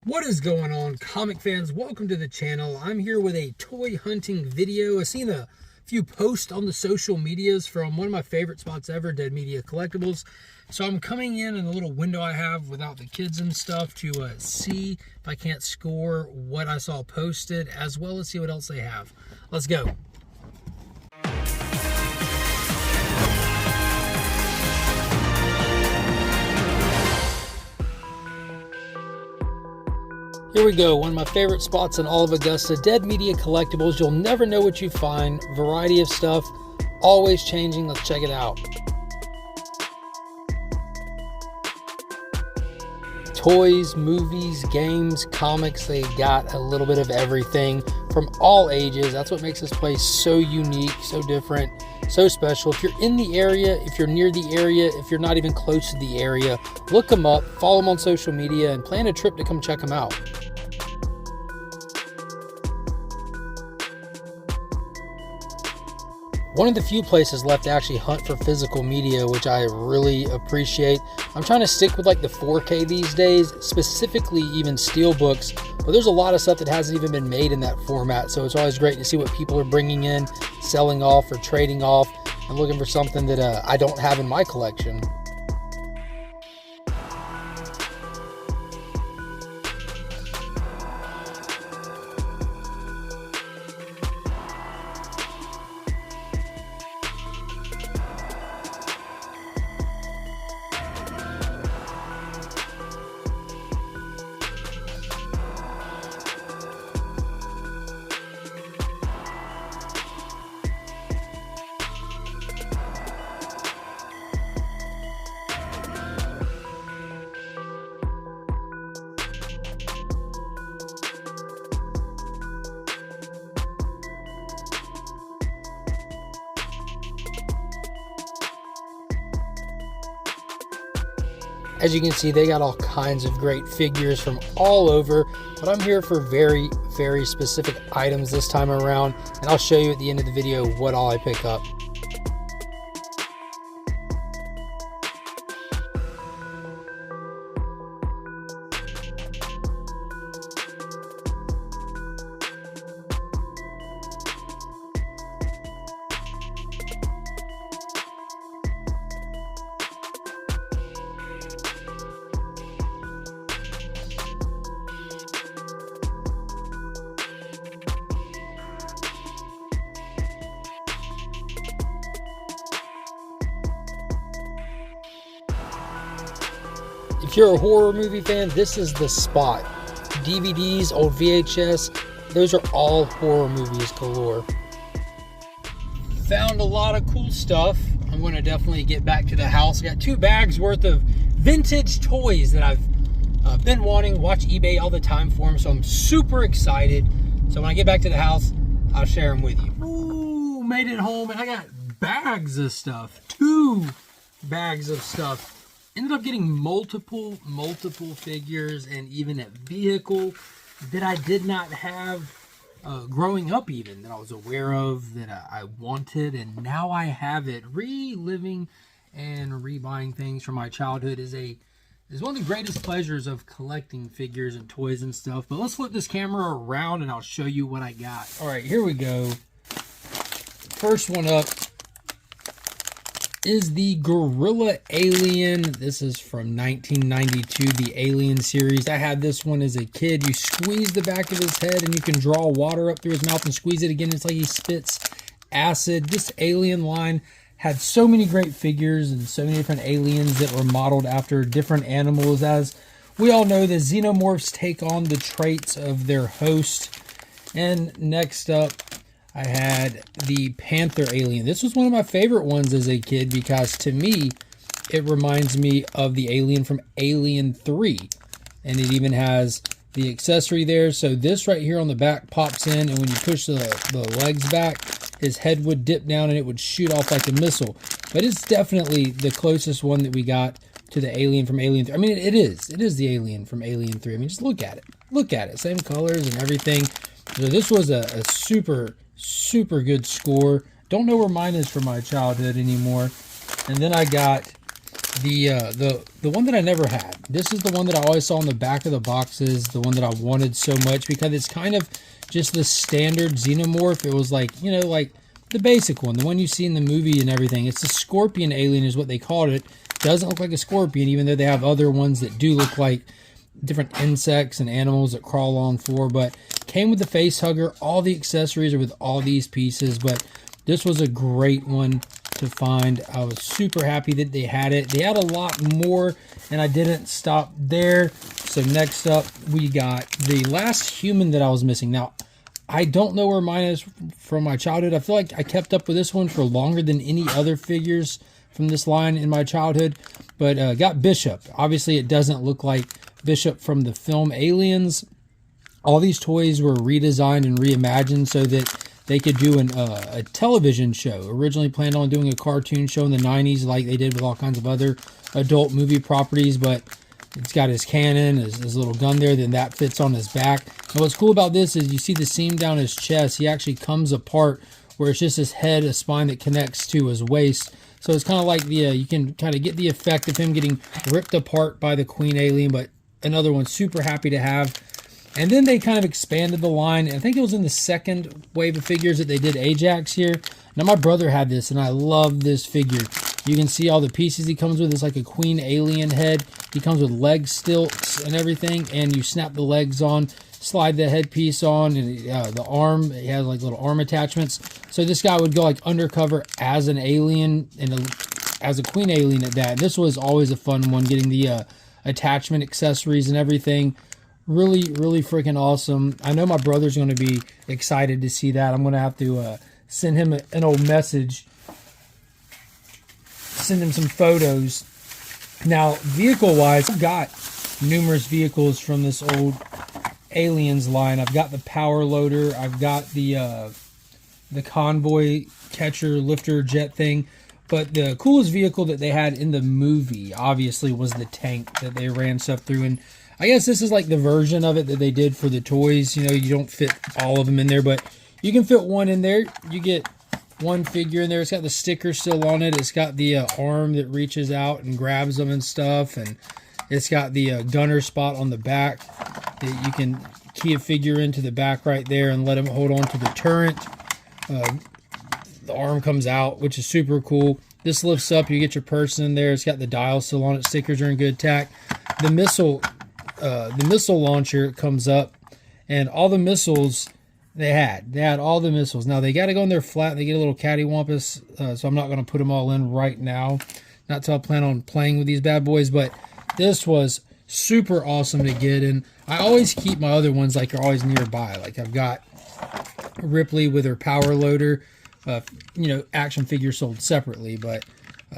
What is going on, comic fans? Welcome to the channel. I'm here with a toy hunting video. I've seen a few posts on the social medias from one of my favorite spots ever, Dead Media Collectibles. So I'm coming in the little window I have without the kids and stuff to see if I can't score what I saw posted, as well as see what else they have. Let's go. Here we go, one of my favorite spots in all of Augusta, Dead Media Collectibles. You'll never know what you find. Variety of stuff, always changing. Let's check it out. Toys, movies, games, comics, they got a little bit of everything from all ages. That's what makes this place so unique, so different, so special. If you're in the area, if you're near the area, if you're not even close to the area, look them up, follow them on social media, and plan a trip to come check them out. One of the few places left to actually hunt for physical media, which I really appreciate. I'm trying to stick with like the 4K these days, specifically even steel books, but there's a lot of stuff that hasn't even been made in that format. So it's always great to see what people are bringing in, selling off or trading off, and looking for something that I don't have in my collection. As you can see, they got all kinds of great figures from all over, but I'm here for very, very specific items this time around, and I'll show you at the end of the video what all I pick up. If you're a horror movie fan, this is the spot. DVDs, old VHS, those are all horror movies galore. Found a lot of cool stuff. I'm going to definitely get back to the house. I got 2 bags worth of vintage toys that I've been wanting. Watch eBay all the time for them, so I'm super excited. So when I get back to the house, I'll share them with you. Ooh, made it home, and I got bags of stuff. 2 bags of stuff. Ended up getting multiple figures and even a vehicle that I did not have growing up, even that I was aware of, that I wanted, and now I have it. Reliving and rebuying things from my childhood is one of the greatest pleasures of collecting figures and toys and stuff. But let's flip this camera around and I'll show you what I got. All right, here we go. First one up is the Gorilla Alien. This is from 1992, the Alien series. I had this one as a kid. You squeeze the back of his head and you can draw water up through his mouth and squeeze it again. It's like he spits acid. This Alien line had so many great figures and so many different aliens that were modeled after different animals. As we all know, the xenomorphs take on the traits of their host. And next up, I had the Panther Alien. This was one of my favorite ones as a kid because to me, it reminds me of the alien from Alien 3. And it even has the accessory there. So this right here on the back pops in, and when you push the legs back, his head would dip down and it would shoot off like a missile. But it's definitely the closest one that we got to the alien from Alien 3. I mean, it is the alien from Alien 3. I mean, just look at it. Look at it. Same colors and everything. So this was a super good score. Don't know where mine is from my childhood anymore. And then I got The one that I never had. This is the one that I always saw on the back of the boxes, the one that I wanted so much, because it's kind of just the standard xenomorph. It was like, you know, like the basic one, the one you see in the movie and everything. It's a scorpion alien is what they called it. Doesn't look like a scorpion, even though they have other ones that do look like different insects and animals that crawl on floor. But came with the face hugger. All the accessories are with all these pieces, but this was a great one to find. I was super happy that they had it. They had a lot more, and I didn't stop there. So next up, we got the last human that I was missing. Now, I don't know where mine is from my childhood. I feel like I kept up with this one for longer than any other figures from this line in my childhood, but got Bishop. Obviously, it doesn't look like Bishop from the film Aliens. All these toys were redesigned and reimagined so that they could do a television show. Originally planned on doing a cartoon show in the 90s like they did with all kinds of other adult movie properties, but it's got his cannon, his little gun there, then that fits on his back. And what's cool about this is you see the seam down his chest. He actually comes apart where it's just his head, a spine that connects to his waist. So it's kind of like the, you can kind of get the effect of him getting ripped apart by the Queen Alien, but another one super happy to have. And then they kind of expanded the line. I think it was in the second wave of figures that they did Ajax here. Now, my brother had this, and I love this figure. You can see all the pieces he comes with. It's like a Queen Alien head. He comes with leg stilts and everything, and you snap the legs on, slide the headpiece on, and the arm. It has like little arm attachments. So this guy would go like undercover as an alien, and as a Queen Alien at that. This was always a fun one, getting the attachment accessories and everything. Really freaking awesome. I know my brother's going to be excited to see that. I'm going to have to send him an old message, send him some photos. Now, vehicle-wise, I've got numerous vehicles from this old Aliens line. I've got the power loader. I've got the convoy catcher lifter jet thing. But the coolest vehicle that they had in the movie, obviously, was the tank that they ran stuff through. And I guess this is like the version of it that they did for the toys. You know, you don't fit all of them in there, but you can fit one in there. You get one figure in there. It's got the sticker still on it. It's got the arm that reaches out and grabs them and stuff. And it's got the gunner spot on the back that you can key a figure into the back right there and let him hold on to the turret. The arm comes out, which is super cool. This lifts up. You get your person in there. It's got the dial still on it. Stickers are in good tack. The missile launcher comes up, and all the missiles they had all the missiles. Now they got to go in there flat. They get a little cattywampus, so I'm not going to put them all in right now. Not till I plan on playing with these bad boys, but this was super awesome to get. And I always keep my other ones like are always nearby. Like I've got Ripley with her power loader. You know, action figure sold separately, but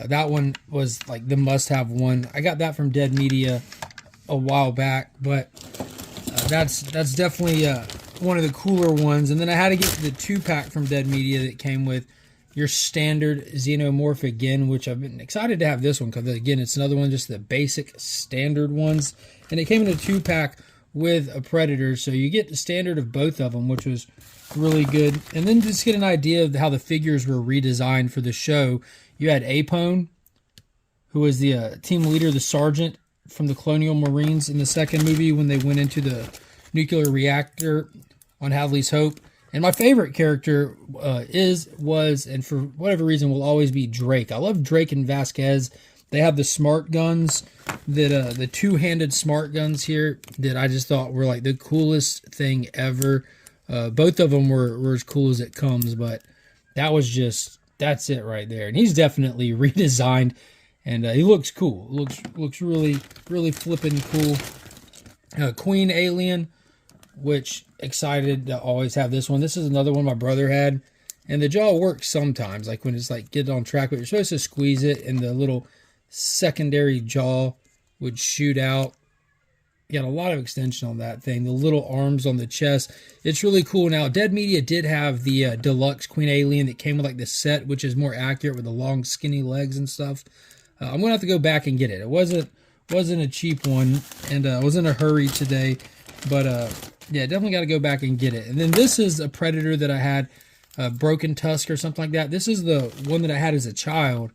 that one was like the must-have one. I got that from Dead Media a while back, but that's definitely one of the cooler ones. And then I had to get the 2-pack from Dead Media that came with your standard Xenomorph again, which I've been excited to have this one because again, it's another one, just the basic standard ones. And it came in a 2-pack with a Predator, so you get the standard of both of them, which was really good. And then just get an idea of how the figures were redesigned for the show. You had Apone, who was the team leader, the sergeant from the Colonial Marines in the second movie when they went into the nuclear reactor on Hadley's Hope. And my favorite character was, and for whatever reason will always be, Drake. I love Drake and Vasquez. They have the smart guns, that the two-handed smart guns here that I just thought were like the coolest thing ever. Both of them were as cool as it comes, but that was just, that's it right there. And he's definitely redesigned, and he looks cool. Looks really flippin' cool. Queen Alien, which excited to always have this one. This is another one my brother had, and the jaw works sometimes, like when it's like get on track, but you're supposed to squeeze it, and the little secondary jaw would shoot out. You got a lot of extension on that thing. The little arms on the chest. It's really cool. Now, Dead Media did have the deluxe Queen Alien that came with like the set, which is more accurate with the long, skinny legs and stuff. I'm gonna have to go back and get it. It wasn't a cheap one, and I was in a hurry today, but yeah, definitely got to go back and get it. And then this is a Predator that I had, Broken Tusk or something like that. This is the one that I had as a child.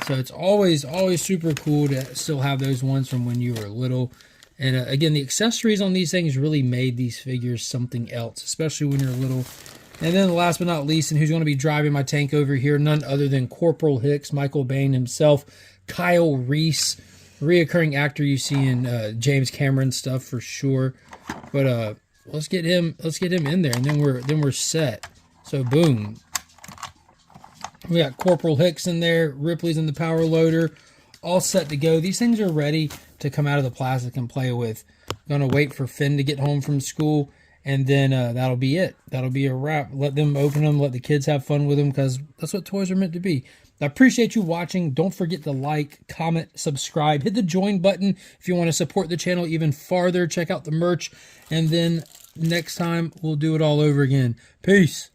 So it's always super cool to still have those ones from when you were little. And again, the accessories on these things really made these figures something else, especially when you're little. And then last but not least, and who's going to be driving my tank over here, none other than Corporal Hicks, Michael Bain himself, Kyle Reese, reoccurring actor you see in James Cameron stuff for sure. But let's get him in there, and then we're set. So boom. We got Corporal Hicks in there, Ripley's in the power loader, all set to go. These things are ready to come out of the plastic and play with. Gonna wait for Finn to get home from school, and then that'll be it. That'll be a wrap. Let them open them, let the kids have fun with them, because that's what toys are meant to be. I appreciate you watching. Don't forget to like, comment, subscribe. Hit the join button if you want to support the channel even farther. Check out the merch, and then next time we'll do it all over again. Peace.